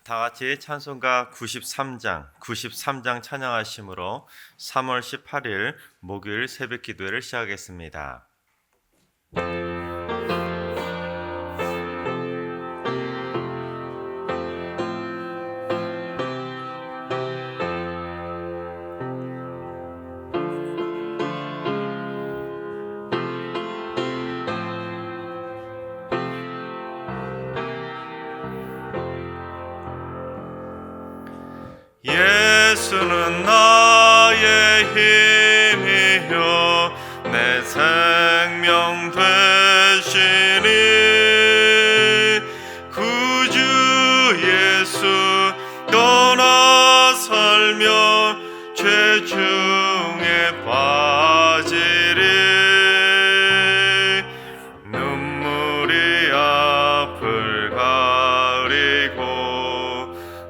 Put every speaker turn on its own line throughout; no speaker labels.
다 같이 찬송가 93장 찬양하심으로 3월 18일 목요일 새벽 기도회를 시작하겠습니다. 예수는 나의 힘이요 내 생명 되시니 구주 예수 떠나 살며 죄 중에 빠지리 눈물이 앞을 가리고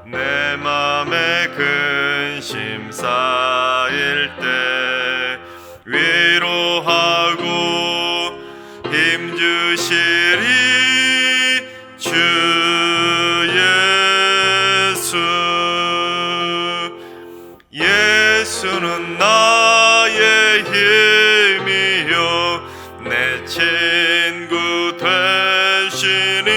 내 맘에 근심 쌓일 때 위로하고 힘주시리 주 예수. 예수는 나의 힘이요 내 친구 되시니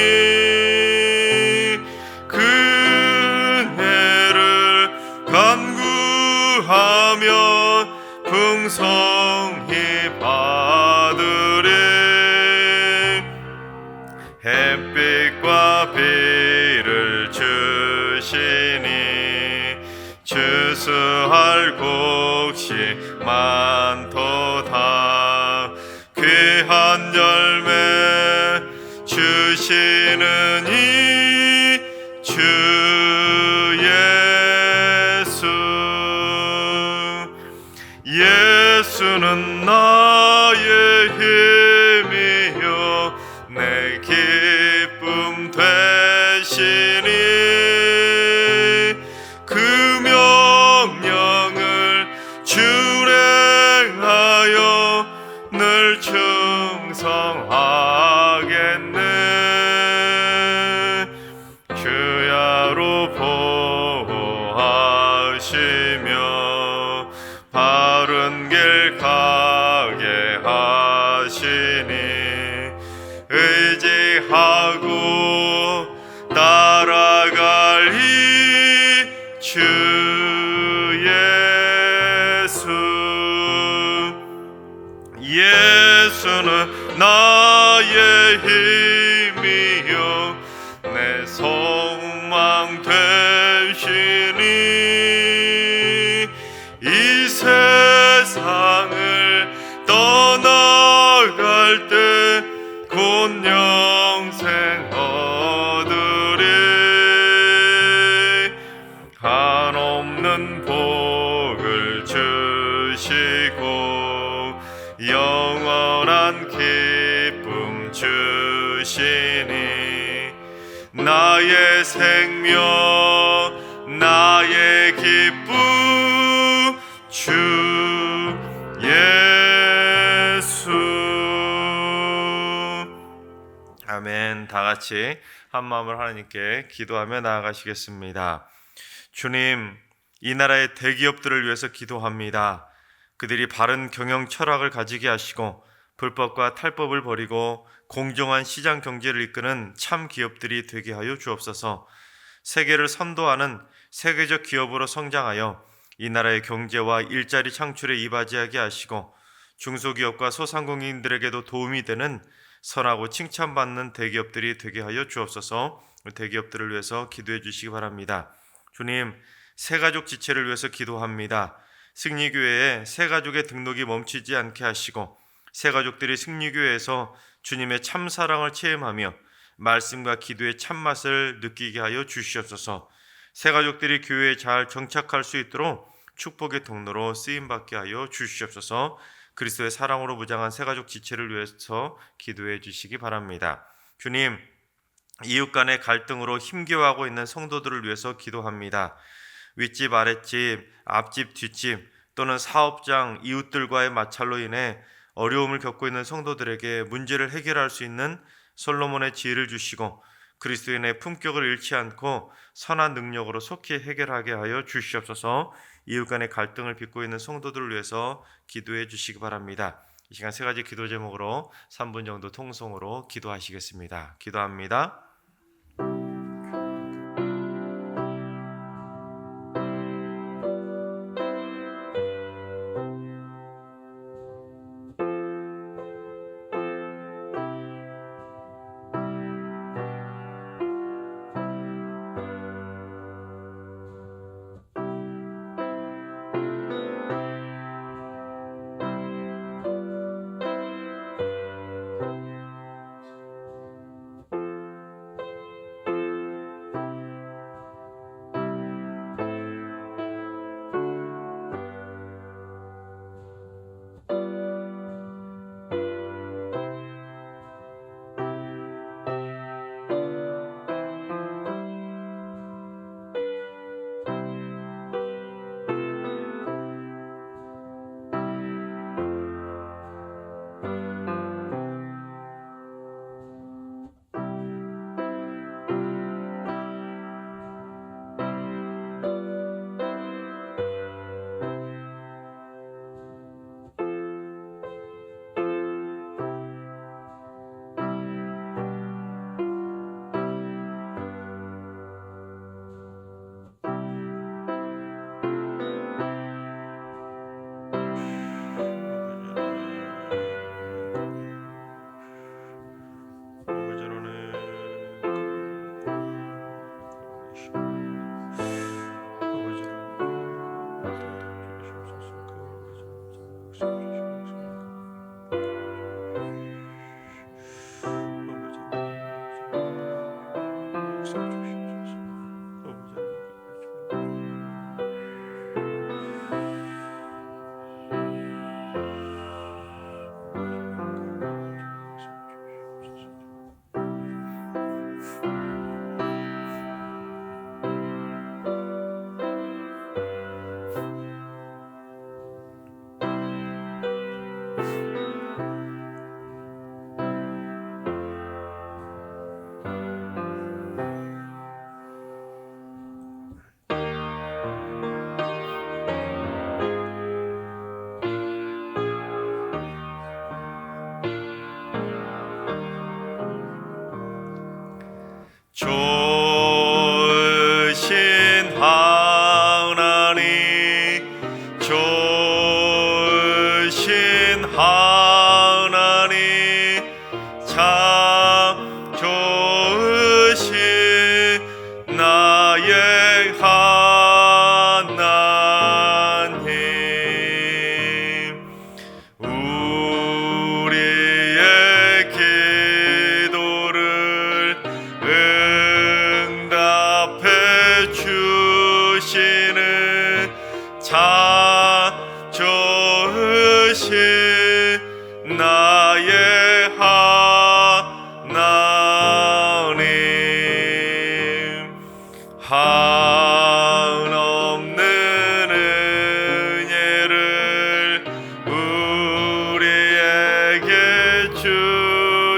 간구하면 풍성히 받으리 햇빛과 비를 주시니 추수할 곡식 많도다 귀한 열매 주시는 이 주 예수는 나의 힘이요 내 기쁨 되시니 그 명령을 준행하여 늘 충성하겠네 주야로 보호하시며 바른 길 가게 하시니 의지하고 따라갈 이 주 예수. 예수는 나의 힘이요 내 소망 되시니 이 세상을 떠나갈 때 곧 영생 얻으리 한없는 복을 주시고 영원한 기쁨 주시니 나의 생명 나의 기쁨 주 예수. 아멘. 다 같이 한 마음으로 하나님께 기도하며 나아가시겠습니다. 주님, 이 나라의 대기업들을 위해서 기도합니다. 그들이 바른 경영 철학을 가지게 하시고 불법과 탈법을 버리고 공정한 시장 경제를 이끄는 참 기업들이 되게 하여 주옵소서. 세계를 선도하는 세계적 기업으로 성장하여 이 나라의 경제와 일자리 창출에 이바지하게 하시고 중소기업과 소상공인들에게도 도움이 되는 선하고 칭찬받는 대기업들이 되게 하여 주옵소서. 대기업들을 위해서 기도해 주시기 바랍니다. 주님, 새가족 지체를 위해서 기도합니다. 승리교회에 새가족의 등록이 멈추지 않게 하시고 새가족들이 승리교회에서 주님의 참사랑을 체험하며 말씀과 기도의 참맛을 느끼게 하여 주시옵소서. 새가족들이 교회에 잘 정착할 수 있도록 축복의 통로로 쓰임받게 하여 주시옵소서. 그리스도의 사랑으로 무장한 새가족 지체를 위해서 기도해 주시기 바랍니다. 주님, 이웃 간의 갈등으로 힘겨워하고 있는 성도들을 위해서 기도합니다. 윗집, 아랫집, 앞집, 뒷집 또는 사업장, 이웃들과의 마찰로 인해 어려움을 겪고 있는 성도들에게 문제를 해결할 수 있는 솔로몬의 지혜를 주시고 그리스도인의 품격을 잃지 않고 선한 능력으로 속히 해결하게 하여 주시옵소서. 이웃 간의 갈등을 빚고 있는 성도들을 위해서 기도해 주시기 바랍니다. 이 시간 세 가지 기도 제목으로 3분 정도 통성으로 기도하시겠습니다. 기도합니다. 좋으신 하나님, 좋으신 하나님, 참 좋으신 나의 하나님, 우리의 기도를 응답해 주시는 참 좋으신 나의 하나님, 한없는 은혜를 우리에게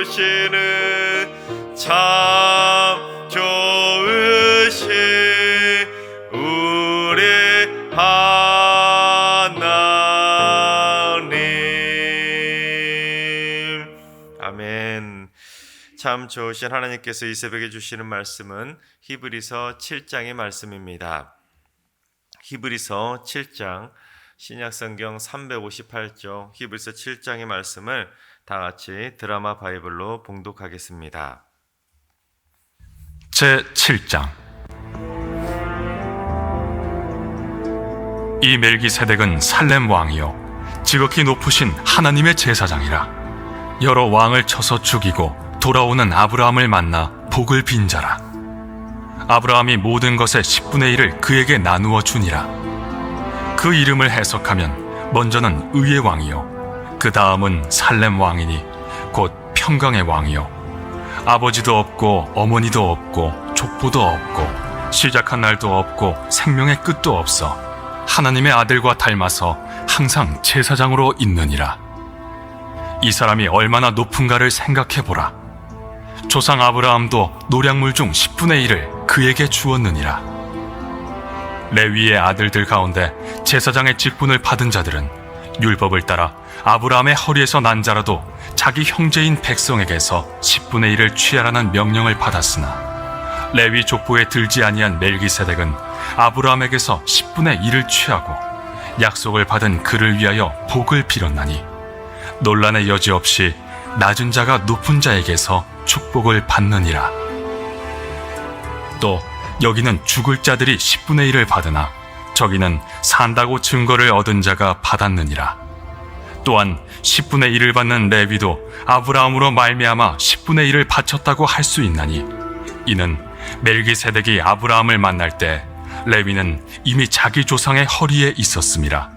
주시는 참 좋으신 우리 하나님. 아멘. 참 좋으신 하나님께서 이 새벽에 주시는 말씀은 히브리서 7장의 말씀입니다. 히브리서 7장, 신약성경 358쪽 히브리서 7장의 말씀을 다 같이 드라마 바이블로 봉독하겠습니다.
제7장. 이 멜기세덱은 살렘 왕이요 지극히 높으신 하나님의 제사장이라. 여러 왕을 쳐서 죽이고 돌아오는 아브라함을 만나 복을 빈 자라. 아브라함이 모든 것의 10분의 1을 그에게 나누어 주니라. 그 이름을 해석하면 먼저는 의의 왕이요 그 다음은 살렘 왕이니 곧 평강의 왕이요 아버지도 없고 어머니도 없고 족보도 없고 시작한 날도 없고 생명의 끝도 없어 하나님의 아들과 닮아서 항상 제사장으로 있느니라. 이 사람이 얼마나 높은가를 생각해보라. 조상 아브라함도 노량물 중 10분의 1을 그에게 주었느니라. 레위의 아들들 가운데 제사장의 직분을 받은 자들은 율법을 따라 아브라함의 허리에서 난 자라도 자기 형제인 백성에게서 10분의 1을 취하라는 명령을 받았으나 레위 족보에 들지 아니한 멜기세덱은 아브라함에게서 10분의 1을 취하고 약속을 받은 그를 위하여 복을 빌었나니 논란의 여지 없이 낮은 자가 높은 자에게서 축복을 받느니라. 또 여기는 죽을 자들이 10분의 1을 받으나 저기는 산다고 증거를 얻은 자가 받았느니라. 또한 10분의 1을 받는 레위도 아브라함으로 말미암아 10분의 1을 바쳤다고 할 수 있나니 이는 멜기세덱이 아브라함을 만날 때 레위는 이미 자기 조상의 허리에 있었음이라.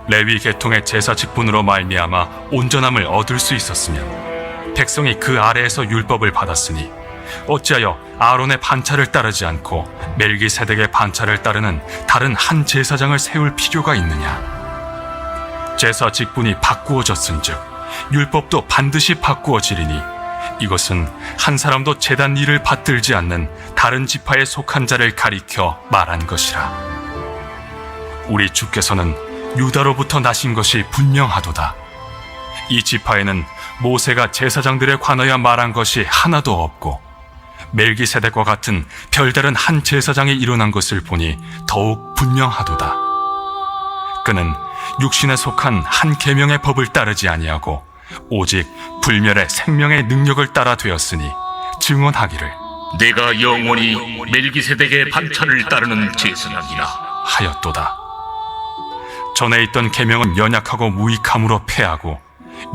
레위 계통의 제사 직분으로 말미암아 온전함을 얻을 수 있었으며 백성이 그 아래에서 율법을 받았으니 어찌하여 아론의 반차를 따르지 않고 멜기세덱의 반차를 따르는 다른 한 제사장을 세울 필요가 있느냐? 제사 직분이 바꾸어졌은즉 율법도 반드시 바꾸어지리니 이것은 한 사람도 제단 일을 받들지 않는 다른 지파에 속한 자를 가리켜 말한 것이라. 우리 주께서는 유다로부터 나신 것이 분명하도다. 이 지파에는 모세가 제사장들에 관하여 말한 것이 하나도 없고 멜기세덱과 같은 별다른 한 제사장이 일어난 것을 보니 더욱 분명하도다. 그는 육신에 속한 한 계명의 법을 따르지 아니하고 오직 불멸의 생명의 능력을 따라 되었으니 증언하기를
내가 영원히 멜기세덱의 반차를 따르는 제사장이라
하였도다. 전에 있던 계명은 연약하고 무익함으로 패하고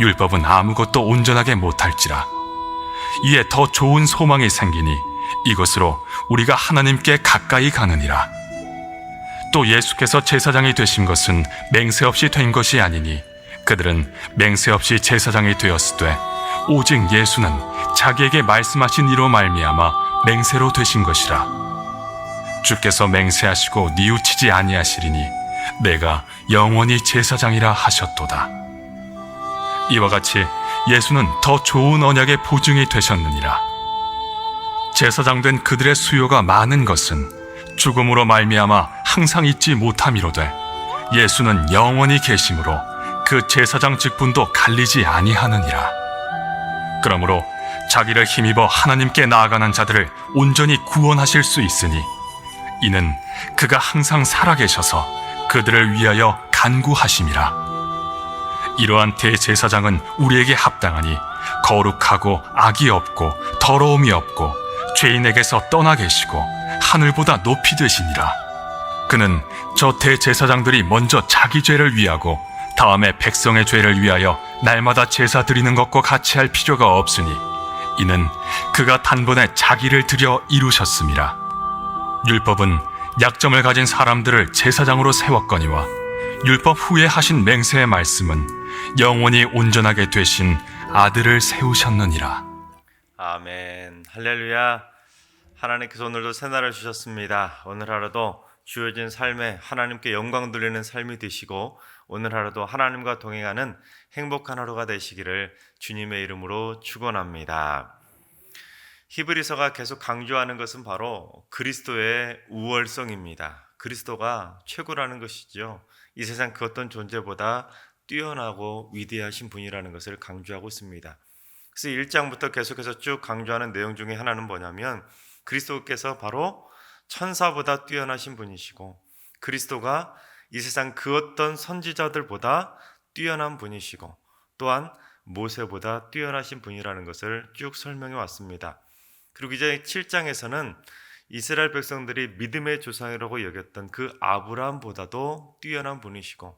율법은 아무것도 온전하게 못할지라. 이에 더 좋은 소망이 생기니 이것으로 우리가 하나님께 가까이 가느니라. 또 예수께서 제사장이 되신 것은 맹세 없이 된 것이 아니니 그들은 맹세 없이 제사장이 되었으되 오직 예수는 자기에게 말씀하신 이로 말미암아 맹세로 되신 것이라. 주께서 맹세하시고 뉘우치지 아니하시리니 내가 영원히 제사장이라 하셨도다. 이와 같이 예수는 더 좋은 언약의 보증이 되셨느니라. 제사장 된 그들의 수요가 많은 것은 죽음으로 말미암아 항상 잊지 못함이로되 예수는 영원히 계심으로 그 제사장 직분도 갈리지 아니하느니라. 그러므로 자기를 힘입어 하나님께 나아가는 자들을 온전히 구원하실 수 있으니 이는 그가 항상 살아계셔서 그들을 위하여 간구하심이라. 이러한 대제사장은 우리에게 합당하니 거룩하고 악이 없고 더러움이 없고 죄인에게서 떠나 계시고 하늘보다 높이 되시니라. 그는 저 대제사장들이 먼저 자기 죄를 위하고 다음에 백성의 죄를 위하여 날마다 제사 드리는 것과 같이 할 필요가 없으니 이는 그가 단번에 자기를 드려 이루셨음이라. 율법은 약점을 가진 사람들을 제사장으로 세웠거니와 율법 후에 하신 맹세의 말씀은 영원히 온전하게 되신 아들을 세우셨느니라.
아멘. 할렐루야. 하나님께서 오늘도 새날을 주셨습니다. 오늘 하루도 주어진 삶에 하나님께 영광 돌리는 삶이 되시고 오늘 하루도 하나님과 동행하는 행복한 하루가 되시기를 주님의 이름으로 축원합니다. 히브리서가 계속 강조하는 것은 바로 그리스도의 우월성입니다. 그리스도가 최고라는 것이죠. 이 세상 그 어떤 존재보다 뛰어나고 위대하신 분이라는 것을 강조하고 있습니다. 그래서 1장부터 계속해서 쭉 강조하는 내용 중에 하나는 뭐냐면 그리스도께서 바로 천사보다 뛰어나신 분이시고 그리스도가 이 세상 그 어떤 선지자들보다 뛰어난 분이시고 또한 모세보다 뛰어나신 분이라는 것을 쭉 설명해 왔습니다. 그리고 이제 7장에서는 이스라엘 백성들이 믿음의 조상이라고 여겼던 그 아브라함보다도 뛰어난 분이시고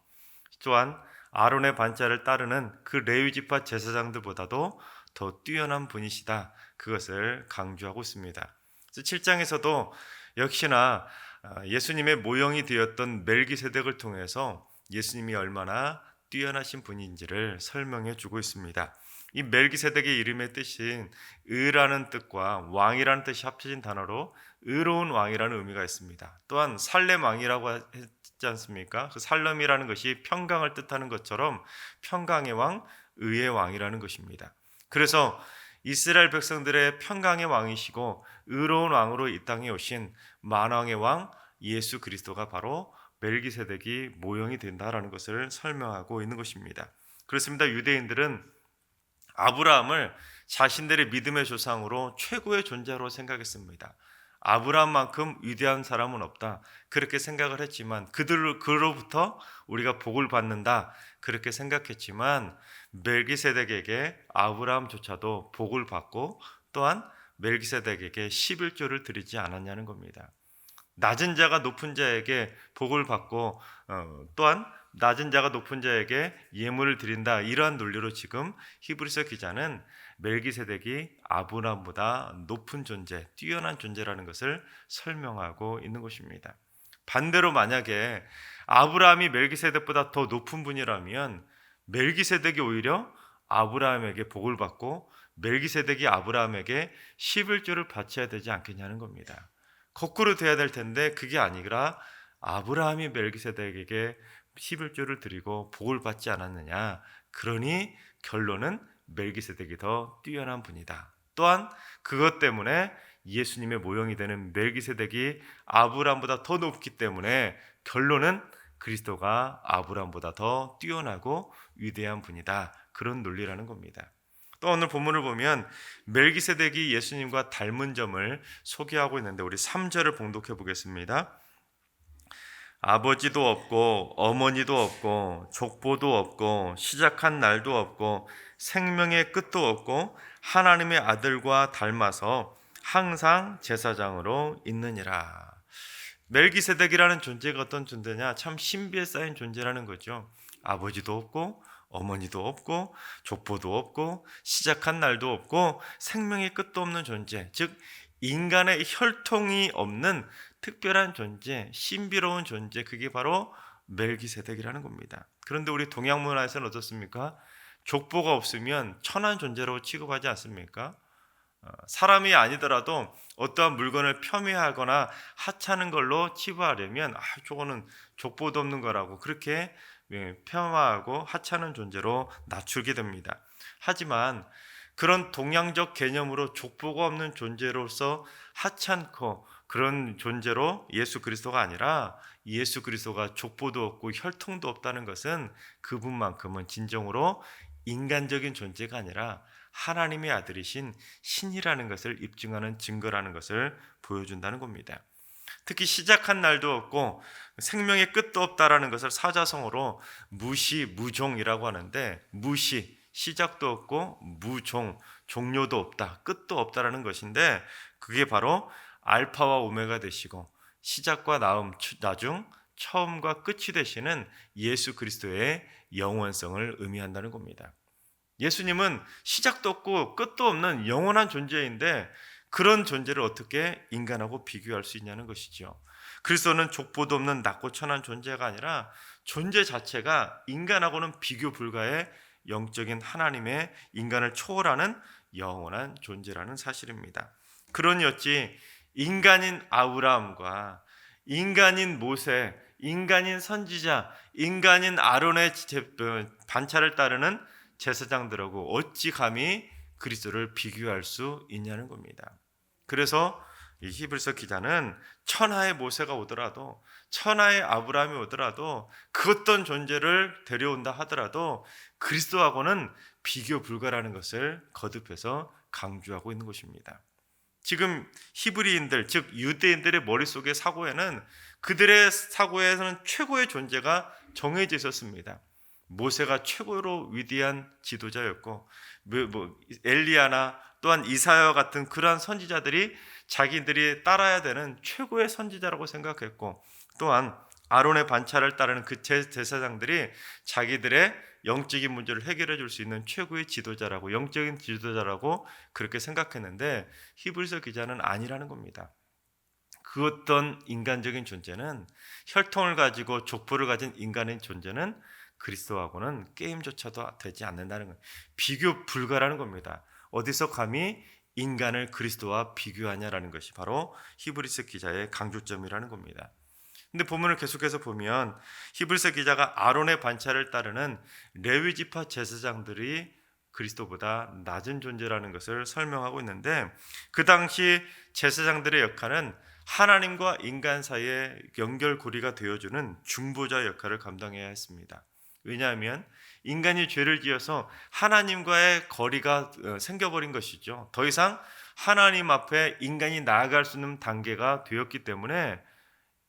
또한 아론의 반차를 따르는 그 레위 지파 제사장들보다도 더 뛰어난 분이시다. 그것을 강조하고 있습니다. 그래서 7장에서도 역시나 예수님의 모형이 되었던 멜기세덱을 통해서 예수님이 얼마나 뛰어나신 분인지를 설명해 주고 있습니다. 이 멜기세덱의 이름의 뜻인 의라는 뜻과 왕이라는 뜻이 합쳐진 단어로 의로운 왕이라는 의미가 있습니다. 또한 살렘 왕이라고 했지 않습니까? 그 살렘이라는 것이 평강을 뜻하는 것처럼 평강의 왕, 의의 왕이라는 것입니다. 그래서 이스라엘 백성들의 평강의 왕이시고 의로운 왕으로 이 땅에 오신 만왕의 왕 예수 그리스도가 바로 멜기세덱이 모형이 된다라는 것을 설명하고 있는 것입니다. 그렇습니다. 유대인들은 아브라함을 자신들의 믿음의 조상으로 최고의 존재로 생각했습니다. 아브라함만큼 위대한 사람은 없다, 그렇게 생각을 했지만, 그로부터 우리가 복을 받는다, 그렇게 생각했지만, 멜기세덱에게 아브라함조차도 복을 받고 또한 멜기세덱에게 11조를 드리지 않았냐는 겁니다. 낮은 자가 높은 자에게 복을 받고 또한 낮은 자가 높은 자에게 예물을 드린다, 이러한 논리로 지금 히브리서 기자는 멜기세덱이 아브라함보다 높은 존재, 뛰어난 존재라는 것을 설명하고 있는 것입니다. 반대로 만약에 아브라함이 멜기세덱보다 더 높은 분이라면 멜기세덱이 오히려 아브라함에게 복을 받고 멜기세덱이 아브라함에게 11조를 바쳐야 되지 않겠냐는 겁니다. 거꾸로 돼야 될 텐데 그게 아니라 아브라함이 멜기세덱에게 11조를 드리고 복을 받지 않았느냐. 그러니 결론은 멜기세덱이 더 뛰어난 분이다. 또한 그것 때문에 예수님의 모형이 되는 멜기세덱이 아브라함보다 더 높기 때문에 결론은 그리스도가 아브라함보다 더 뛰어나고 위대한 분이다. 그런 논리라는 겁니다. 또 오늘 본문을 보면 멜기세덱이 예수님과 닮은 점을 소개하고 있는데 우리 3절을 봉독해 보겠습니다. 아버지도 없고 어머니도 없고 족보도 없고 시작한 날도 없고 생명의 끝도 없고 하나님의 아들과 닮아서 항상 제사장으로 있느니라. 멜기세덱이라는 존재가 어떤 존재냐? 참 신비에 쌓인 존재라는 거죠. 아버지도 없고 어머니도 없고 족보도 없고 시작한 날도 없고 생명의 끝도 없는 존재, 즉 인간의 혈통이 없는 특별한 존재, 신비로운 존재, 그게 바로 멜기세덱이라는 겁니다. 그런데 우리 동양 문화에서는 어떻습니까? 족보가 없으면 천한 존재로 취급하지 않습니까? 사람이 아니더라도 어떠한 물건을 폄훼하거나 하찮은 걸로 치부하려면 저거는 족보도 없는 거라고 그렇게 폄하하고 하찮은 존재로 낮추게 됩니다. 하지만 그런 동양적 개념으로 족보가 없는 존재로서 하찮고 그런 존재로 예수 그리스도가 아니라 예수 그리스도가 족보도 없고 혈통도 없다는 것은 그분만큼은 진정으로 인간적인 존재가 아니라 하나님의 아들이신 신이라는 것을 입증하는 증거라는 것을 보여준다는 겁니다. 특히 시작한 날도 없고 생명의 끝도 없다라는 것을 사자성어로 무시, 무종이라고 하는데, 무시, 시작도 없고 무종, 종료도 없다, 끝도 없다라는 것인데, 그게 바로 알파와 오메가 되시고 시작과 나중, 처음과 끝이 되시는 예수 그리스도의 영원성을 의미한다는 겁니다. 예수님은 시작도 없고 끝도 없는 영원한 존재인데 그런 존재를 어떻게 인간하고 비교할 수 있냐는 것이죠. 그리스도는 족보도 없는 낮고 천한 존재가 아니라 존재 자체가 인간하고는 비교 불가의 영적인 하나님의 인간을 초월하는 영원한 존재라는 사실입니다. 그러니 어찌 인간인 아브라함과 인간인 모세, 인간인 선지자, 인간인 아론의 반차를 따르는 제사장들하고 어찌 감히 그리스도를 비교할 수 있냐는 겁니다. 그래서 이 히브리서 기자는 천하의 모세가 오더라도, 천하의 아브라함이 오더라도, 그 어떤 존재를 데려온다 하더라도 그리스도하고는 비교 불가라는 것을 거듭해서 강조하고 있는 것입니다. 지금 히브리인들, 즉 유대인들의 머릿속의 사고에는, 그들의 사고에서는 최고의 존재가 정해져 있었습니다. 모세가 최고로 위대한 지도자였고, 엘리야나 또한 이사야와 같은 그러한 선지자들이 자기들이 따라야 되는 최고의 선지자라고 생각했고, 또한 아론의 반차를 따르는 그 제사장들이 자기들의 영적인 문제를 해결해 줄 수 있는 최고의 지도자라고, 영적인 지도자라고 그렇게 생각했는데, 히브리서 기자는 아니라는 겁니다. 그 어떤 인간적인 존재는, 혈통을 가지고 족보를 가진 인간의 존재는 그리스도하고는 게임조차도 되지 않는다는 거예요. 비교 불가라는 겁니다. 어디서 감히 인간을 그리스도와 비교하냐라는 것이 바로 히브리서 기자의 강조점이라는 겁니다. 근데 본문을 계속해서 보면 히브리서 기자가 아론의 반차를 따르는 레위 지파 제사장들이 그리스도보다 낮은 존재라는 것을 설명하고 있는데, 그 당시 제사장들의 역할은 하나님과 인간 사이의 연결고리가 되어주는 중보자 역할을 감당해야 했습니다. 왜냐하면 인간이 죄를 지어서 하나님과의 거리가 생겨버린 것이죠. 더 이상 하나님 앞에 인간이 나아갈 수 있는 단계가 되었기 때문에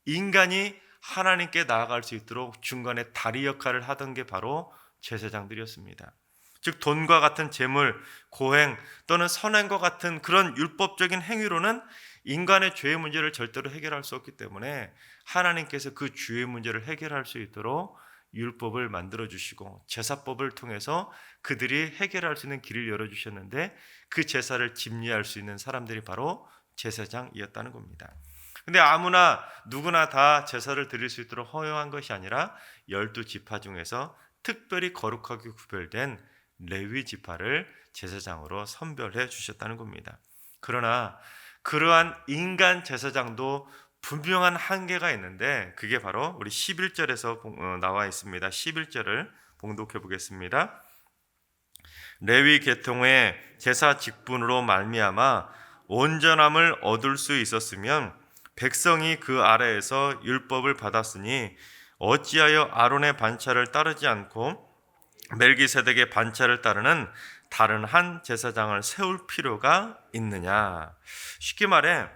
인간이 하나님께 나아갈 수 있도록 중간에 다리 역할을 하던 게 바로 제사장들이었습니다. 즉 돈과 같은 재물, 고행 또는 선행과 같은 그런 율법적인 행위로는 인간의 죄의 문제를 절대로 해결할 수 없기 때문에 하나님께서 그 죄의 문제를 해결할 수 있도록 율법을 만들어 주시고 제사법을 통해서 그들이 해결할 수 있는 길을 열어주셨는데, 그 제사를 집리할 수 있는 사람들이 바로 제사장이었다는 겁니다. 근데 아무나 누구나 다 제사를 드릴 수 있도록 허용한 것이 아니라 12지파 중에서 특별히 거룩하게 구별된 레위 지파를 제사장으로 선별해 주셨다는 겁니다. 그러나 그러한 인간 제사장도 분명한 한계가 있는데, 그게 바로 우리 11절에서 나와 있습니다. 11절을 봉독해 보겠습니다. 레위 계통의 제사 직분으로 말미암아 온전함을 얻을 수 있었으면 백성이 그 아래에서 율법을 받았으니 어찌하여 아론의 반차를 따르지 않고 멜기세덱의 반차를 따르는 다른 한 제사장을 세울 필요가 있느냐. 쉽게 말해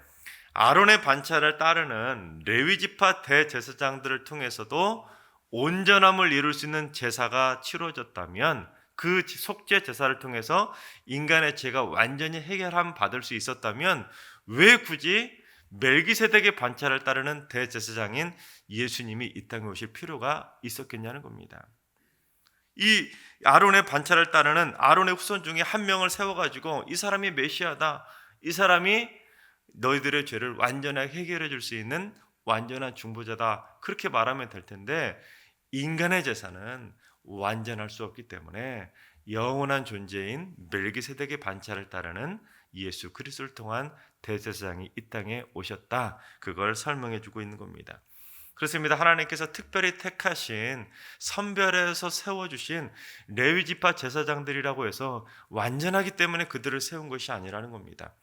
아론의 반차를 따르는 레위지파 대제사장들을 통해서도 온전함을 이룰 수 있는 제사가 치러졌다면, 그 속죄 제사를 통해서 인간의 죄가 완전히 해결함 받을 수 있었다면 왜 굳이 멜기세덱의 반차를 따르는 대제사장인 예수님이 이 땅에 오실 필요가 있었겠냐는 겁니다. 이 아론의 반차를 따르는 아론의 후손 중에 한 명을 세워가지고 이 사람이 메시아다, 이 사람이 너희들의 죄를 완전하게 해결해 줄 수 있는 완전한 중보자다, 그렇게 말하면 될 텐데, 인간의 제사는 완전할 수 없기 때문에 영원한 존재인 멜기세덱의 반차를 따르는 예수 그리스도를 통한 대제사장이 이 땅에 오셨다, 그걸 설명해 주고 있는 겁니다. 그렇습니다. 하나님께서 특별히 택하신, 선별해서 세워주신 레위지파 제사장들이라고 해서 완전하기 때문에 그들을 세운 것이 아니라는 겁니다.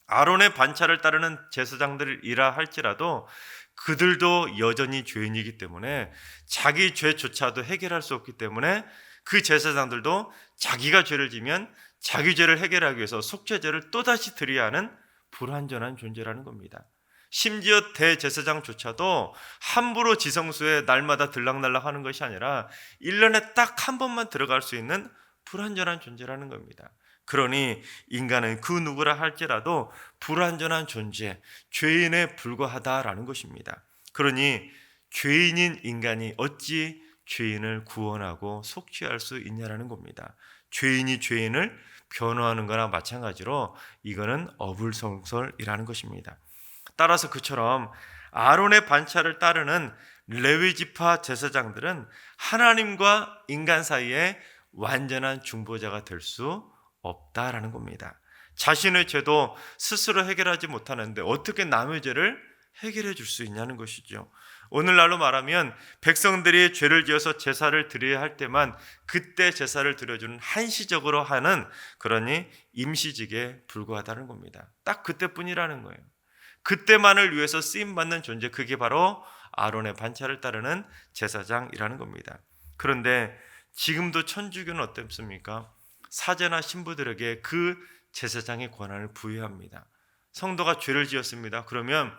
아론의 반차를 따르는 제사장들이라 할지라도 그들도 여전히 죄인이기 때문에 자기 죄조차도 해결할 수 없기 때문에 그 제사장들도 자기가 죄를 지면 자기 죄를 해결하기 위해서 속죄제를 또다시 드려야 하는 불완전한 존재라는 겁니다. 심지어 대제사장조차도 함부로 지성소에 날마다 들락날락 하는 것이 아니라 1년에 딱 한 번만 들어갈 수 있는 불완전한 존재라는 겁니다. 그러니 인간은 그 누구라 할지라도 불완전한 존재, 죄인에 불과하다라는 것입니다. 그러니 죄인인 인간이 어찌 죄인을 구원하고 속죄할 수 있냐라는 겁니다. 죄인이 죄인을 변호하는 거나 마찬가지로 이거는 어불성설이라는 것입니다. 따라서 그처럼 아론의 반차를 따르는 레위지파 제사장들은 하나님과 인간 사이에 완전한 중보자가 될 수 없다라는 겁니다. 자신의 죄도 스스로 해결하지 못하는데 어떻게 남의 죄를 해결해 줄 수 있냐는 것이죠. 오늘날로 말하면 백성들이 죄를 지어서 제사를 드려야 할 때만 그때 제사를 드려주는 한시적으로 하는, 그러니 임시직에 불과하다는 겁니다. 딱 그때뿐이라는 거예요. 그때만을 위해서 쓰임받는 존재, 그게 바로 아론의 반차를 따르는 제사장이라는 겁니다. 그런데 지금도 천주교는 어떻습니까? 사제나 신부들에게 그 제사장의 권한을 부여합니다. 성도가 죄를 지었습니다. 그러면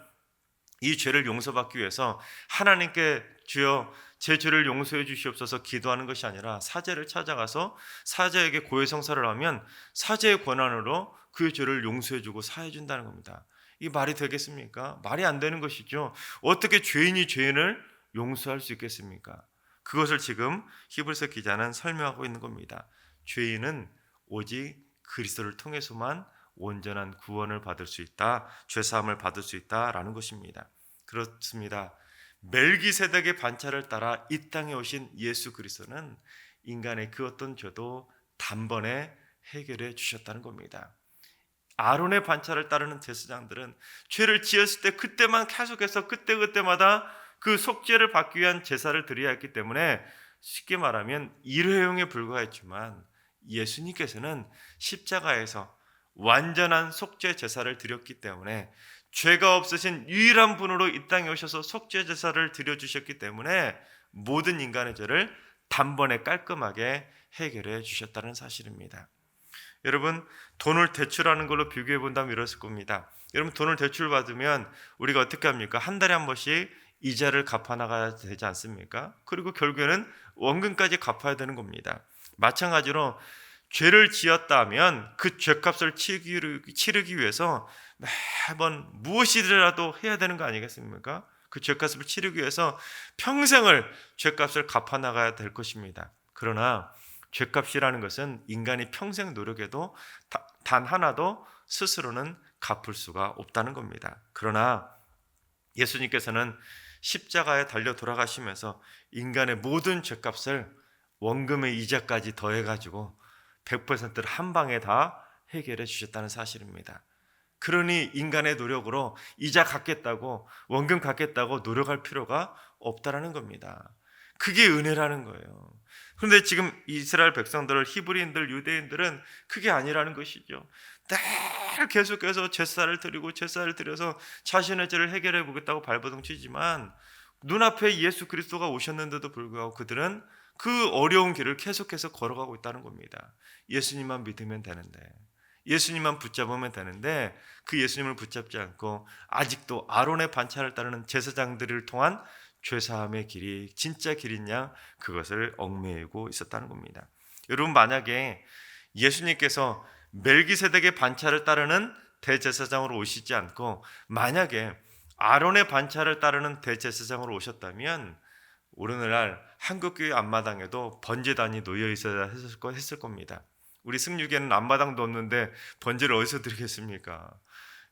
이 죄를 용서받기 위해서 하나님께 주여 제 죄를 용서해 주시옵소서 기도하는 것이 아니라 사제를 찾아가서 사제에게 고해성사를 하면 사제의 권한으로 그의 죄를 용서해 주고 사해 준다는 겁니다. 이 말이 되겠습니까? 말이 안 되는 것이죠. 어떻게 죄인이 죄인을 용서할 수 있겠습니까? 그것을 지금 히브리서 기자는 설명하고 있는 겁니다. 죄인은 오직 그리스도를 통해서만 온전한 구원을 받을 수 있다, 죄사함을 받을 수 있다라는 것입니다. 그렇습니다. 멜기세덱의 반차를 따라 이 땅에 오신 예수 그리스도는 인간의 그 어떤 죄도 단번에 해결해 주셨다는 겁니다. 아론의 반차를 따르는 제사장들은 죄를 지었을 때 그때만 계속해서 그때마다 그 속죄를 받기 위한 제사를 드려야 했기 때문에 쉽게 말하면 일회용에 불과했지만 예수님께서는 십자가에서 완전한 속죄 제사를 드렸기 때문에 죄가 없으신 유일한 분으로 이 땅에 오셔서 속죄 제사를 드려주셨기 때문에 모든 인간의 죄를 단번에 깔끔하게 해결해 주셨다는 사실입니다. 여러분, 돈을 대출하는 걸로 비교해 본다면 이랬을 겁니다. 여러분, 돈을 대출 받으면 우리가 어떻게 합니까? 한 달에 한 번씩 이자를 갚아 나가야 되지 않습니까? 그리고 결국에는 원금까지 갚아야 되는 겁니다. 마찬가지로 죄를 지었다면 그 죄값을 치르기 위해서 매번 무엇이라도 해야 되는 거 아니겠습니까? 그 죄값을 치르기 위해서 평생을 죄값을 갚아 나가야 될 것입니다. 그러나 죄값이라는 것은 인간이 평생 노력해도 단 하나도 스스로는 갚을 수가 없다는 겁니다. 그러나 예수님께서는 십자가에 달려 돌아가시면서 인간의 모든 죄값을 원금의 이자까지 더해가지고 100%를 한 방에 다 해결해 주셨다는 사실입니다. 그러니 인간의 노력으로 이자 갚겠다고, 원금 갚겠다고 노력할 필요가 없다라는 겁니다. 그게 은혜라는 거예요. 그런데 지금 이스라엘 백성들, 히브리인들, 유대인들은 그게 아니라는 것이죠. 늘 계속해서 제사를 드려서 자신의 죄를 해결해 보겠다고 발버둥치지만 눈앞에 예수 그리스도가 오셨는데도 불구하고 그들은 그 어려운 길을 계속해서 걸어가고 있다는 겁니다. 예수님만 믿으면 되는데, 예수님만 붙잡으면 되는데 그 예수님을 붙잡지 않고 아직도 아론의 반차를 따르는 제사장들을 통한 죄사함의 길이 진짜 길인 양 그것을 얽매이고 있었다는 겁니다. 여러분, 만약에 예수님께서 멜기세덱의 반차를 따르는 대제사장으로 오시지 않고 만약에 아론의 반차를 따르는 대제사장으로 오셨다면 오늘날 한국교회 앞마당에도 번제단이 놓여 있어야 했을 겁니다. 우리 승유교회는 앞마당도 없는데 번제를 어디서 드리겠습니까?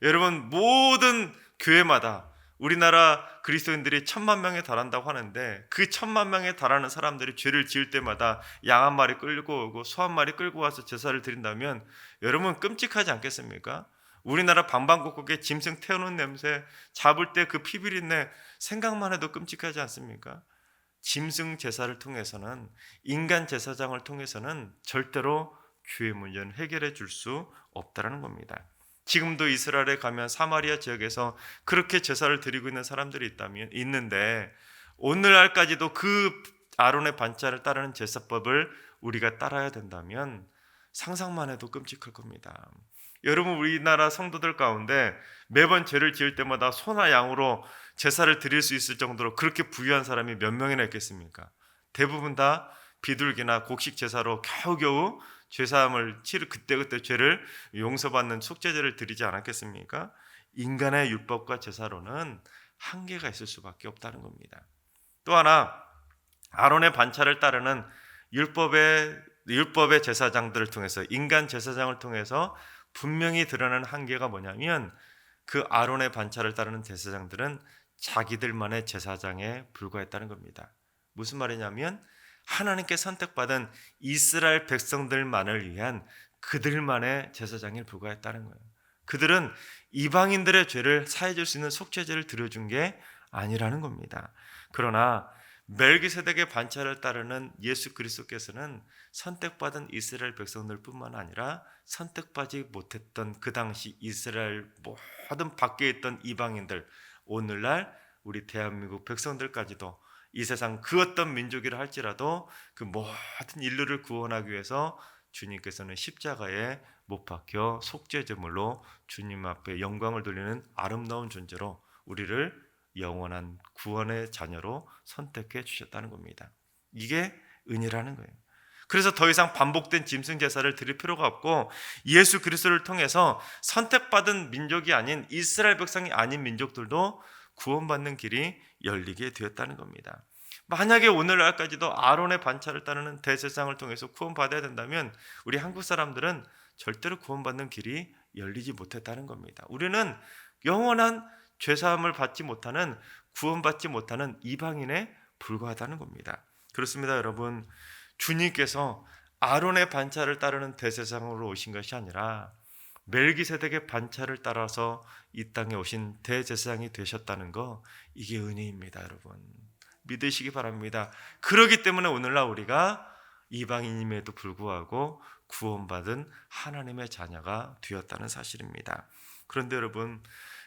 여러분, 모든 교회마다 우리나라 그리스도인들이 1000만 명에 달한다고 하는데 그 1000만 명에 달하는 사람들이 죄를 지을 때마다 양 한 마리 끌고 오고 소 한 마리 끌고 와서 제사를 드린다면 여러분 끔찍하지 않겠습니까? 우리나라 방방곡곡에 짐승 태우는 냄새, 잡을 때 그 피비린내 생각만 해도 끔찍하지 않습니까? 짐승 제사를 통해서는, 인간 제사장을 통해서는 절대로 죄의 문제는 해결해 줄 수 없다는 겁니다. 지금도 이스라엘에 가면 사마리아 지역에서 그렇게 제사를 드리고 있는 사람들이 있는데 오늘날까지도 그 아론의 반차를 따르는 제사법을 우리가 따라야 된다면 상상만 해도 끔찍할 겁니다. 여러분, 우리나라 성도들 가운데 매번 죄를 지을 때마다 소나 양으로 제사를 드릴 수 있을 정도로 그렇게 부유한 사람이 몇 명이나 있겠습니까? 대부분 다 비둘기나 곡식 제사로 겨우겨우 죄사함을 그때그때 죄를 용서받는 속죄제를 드리지 않았겠습니까? 인간의 율법과 제사로는 한계가 있을 수밖에 없다는 겁니다. 또 하나, 아론의 반차를 따르는 율법의 제사장들을 통해서, 인간 제사장을 통해서 분명히 드러나는 한계가 뭐냐면 그 아론의 반차를 따르는 제사장들은 자기들만의 제사장에 불과했다는 겁니다. 무슨 말이냐면 하나님께 선택받은 이스라엘 백성들만을 위한 그들만의 제사장에 불과했다는 거예요. 그들은 이방인들의 죄를 사해줄 수 있는 속죄제를 드려준 게 아니라는 겁니다. 그러나 멜기세덱의 반차를 따르는 예수 그리스도께서는 선택받은 이스라엘 백성들뿐만 아니라 선택받지 못했던 그 당시 이스라엘 모든 밖에 있던 이방인들, 오늘날 우리 대한민국 백성들까지도 이 세상 그 어떤 민족이라 할지라도 그 모든 인류를 구원하기 위해서 주님께서는 십자가에 못 박혀 속죄제물로 주님 앞에 영광을 돌리는 아름다운 존재로 우리를 영원한 구원의 자녀로 선택해 주셨다는 겁니다. 이게 은혜라는 거예요. 그래서 더 이상 반복된 짐승 제사를 드릴 필요가 없고 예수 그리스도를 통해서 선택받은 민족이 아닌 이스라엘 백성이 아닌 민족들도 구원받는 길이 열리게 되었다는 겁니다. 만약에 오늘날까지도 아론의 반차를 따르는 대제사장을 통해서 구원받아야 된다면 우리 한국 사람들은 절대로 구원받는 길이 열리지 못했다는 겁니다. 우리는 영원한 죄사함을 받지 못하는, 구원받지 못하는 이방인에 불과하다는 겁니다. 그렇습니다, 여러분. 주님께서 아론의 반차를 따르는 대제사장으로 오신 것이 아니라 멜기세덱의 반차를 따라서 이 땅에 오신 대제사장이 되셨다는 거, 이게 은혜입니다, 여러분. 믿으시기 바랍니다. 그렇기 때문에 오늘날 우리가 이방인임에도 불구하고 구원받은 하나님의 자녀가 되었다는 사실입니다. 그런데 여러분,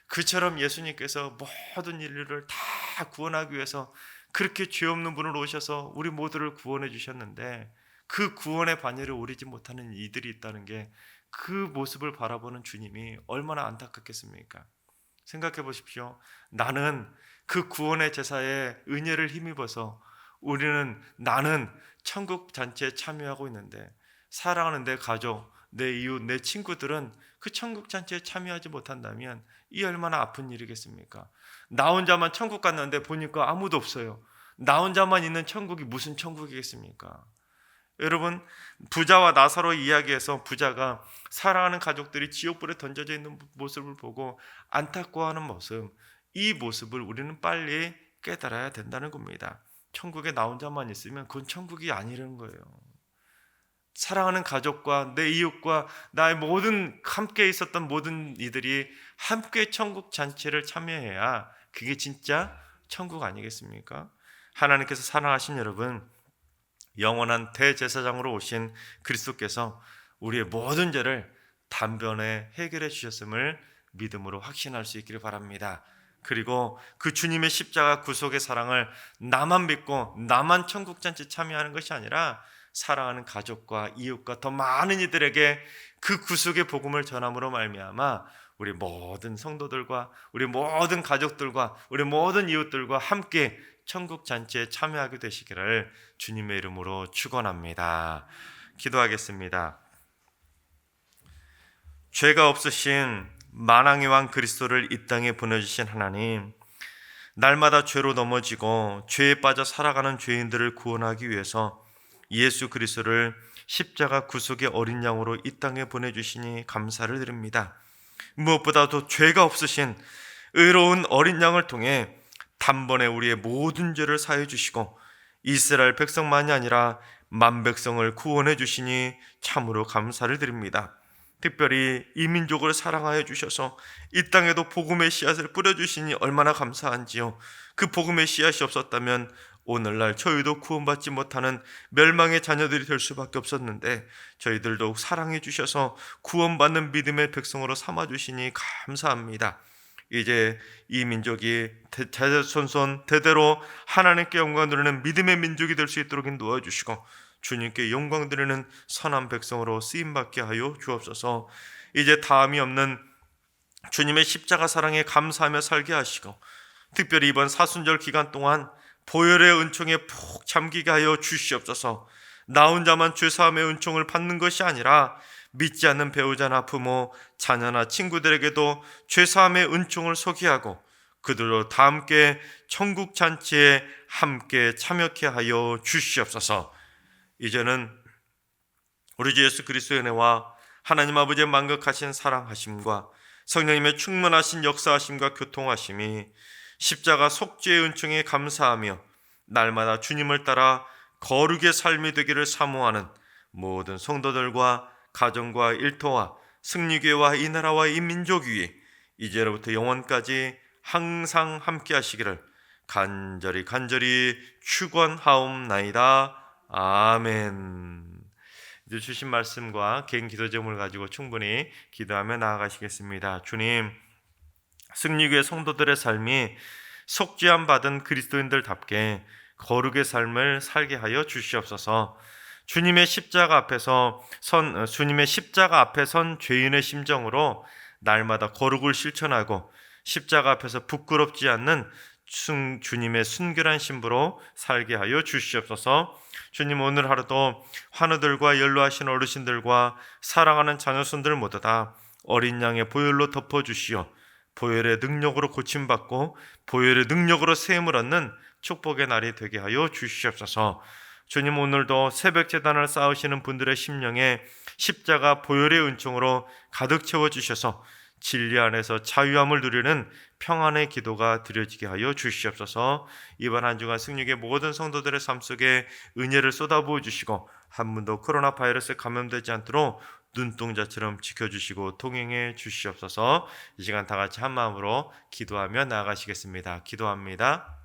그처럼 예수님께서 모든 인류를 다 구원하기 위해서 그렇게 죄 없는 분을 오셔서 우리 모두를 구원해 주셨는데, 그 구원의 반열에 오르지 못하는 이들이 있다는 게, 그 모습을 바라보는 주님이 얼마나 안타깝겠습니까? 생각해 보십시오. 나는 그 구원의 제사에 은혜를 힘입어서 나는 천국 잔치에 참여하고 있는데, 사랑하는 내 가족, 내 이웃, 내 친구들은 그 천국 잔치에 참여하지 못한다면 이 얼마나 아픈 일이겠습니까? 나 혼자만 천국 갔는데 보니까 아무도 없어요. 나 혼자만 있는 천국이 무슨 천국이겠습니까? 여러분, 부자와 나사로 이야기에서 부자가 사랑하는 가족들이 지옥불에 던져져 있는 모습을 보고 안타까워하는 모습, 이 모습을 우리는 빨리 깨달아야 된다는 겁니다. 천국에 나 혼자만 있으면 그건 천국이 아니라는 거예요. 사랑하는 가족과 내 이웃과 나의 모든 함께 있었던 모든 이들이 함께 천국 잔치를 참여해야 그게 진짜 천국 아니겠습니까? 하나님께서 사랑하신 여러분, 영원한 대제사장으로 오신 그리스도께서 우리의 모든 죄를 단번에 해결해 주셨음을 믿음으로 확신할 수 있기를 바랍니다. 그리고 그 주님의 십자가 구속의 사랑을 나만 믿고 나만 천국잔치 참여하는 것이 아니라 사랑하는 가족과 이웃과 더 많은 이들에게 그 구속의 복음을 전함으로 말미암아 우리 모든 성도들과 우리 모든 가족들과 우리 모든 이웃들과 함께 천국 잔치에 참여하게 되시기를 주님의 이름으로 축원합니다. 기도하겠습니다. 죄가 없으신 만왕의 왕 그리스도를 이 땅에 보내주신 하나님, 날마다 죄로 넘어지고 죄에 빠져 살아가는 죄인들을 구원하기 위해서 예수 그리스도를 십자가 구속의 어린 양으로 이 땅에 보내주시니 감사를 드립니다. 무엇보다도 죄가 없으신 의로운 어린 양을 통해 단번에 우리의 모든 죄를 사해 주시고 이스라엘 백성만이 아니라 만 백성을 구원해 주시니 참으로 감사를 드립니다. 특별히 이 민족을 사랑하여 주셔서 이 땅에도 복음의 씨앗을 뿌려주시니 얼마나 감사한지요. 그 복음의 씨앗이 없었다면 오늘날 저희도 구원받지 못하는 멸망의 자녀들이 될 수밖에 없었는데 저희들도 사랑해 주셔서 구원받는 믿음의 백성으로 삼아주시니 감사합니다. 이제 이 민족이 대대손손 대대로 하나님께 영광 드리는 믿음의 민족이 될 수 있도록 인도해 주시고 주님께 영광 드리는 선한 백성으로 쓰임받게 하여 주옵소서. 이제 다함이 없는 주님의 십자가 사랑에 감사하며 살게 하시고 특별히 이번 사순절 기간 동안 보혈의 은총에 푹 잠기게 하여 주시옵소서. 나 혼자만 죄사함의 은총을 받는 것이 아니라 믿지 않는 배우자나 부모, 자녀나 친구들에게도 죄사함의 은총을 소개하고 그들로 다 함께 천국 잔치에 함께 참여케 하여 주시옵소서. 이제는 우리 주 예수 그리스도의 은혜와 하나님 아버지의 만극하신 사랑하심과 성령님의 충만하신 역사하심과 교통하심이 십자가 속죄의 은총에 감사하며 날마다 주님을 따라 거룩의 삶이 되기를 사모하는 모든 성도들과 가정과 일터와 승리교회와 이 나라와 이 민족 위에 이제로부터 영원까지 항상 함께 하시기를 간절히 축원하옵나이다. 아멘. 이제 주신 말씀과 개인 기도 제목을 가지고 충분히 기도하며 나아가시겠습니다. 주님, 승리교회 성도들의 삶이 속죄함 받은 그리스도인들답게 거룩의 삶을 살게 하여 주시옵소서. 주님의 십자가 앞에 선 죄인의 심정으로 날마다 거룩을 실천하고 십자가 앞에서 부끄럽지 않는 주님의 순결한 신부로 살게 하여 주시옵소서. 주님, 오늘 하루도 환우들과 연로하신 어르신들과 사랑하는 자녀손들 모두 다 어린 양의 보혈로 덮어주시어 보혈의 능력으로 고침받고 보혈의 능력으로 세움을 얻는 축복의 날이 되게 하여 주시옵소서. 주님, 오늘도 새벽 제단을 쌓으시는 분들의 심령에 십자가 보혈의 은총으로 가득 채워주셔서 진리 안에서 자유함을 누리는 평안의 기도가 드려지게 하여 주시옵소서. 이번 한 주간 승리의 모든 성도들의 삶 속에 은혜를 쏟아부어 주시고 한 분도 코로나 바이러스에 감염되지 않도록 눈동자처럼 지켜주시고 통행해 주시옵소서. 이 시간 다 같이 한 마음으로 기도하며 나아가시겠습니다. 기도합니다.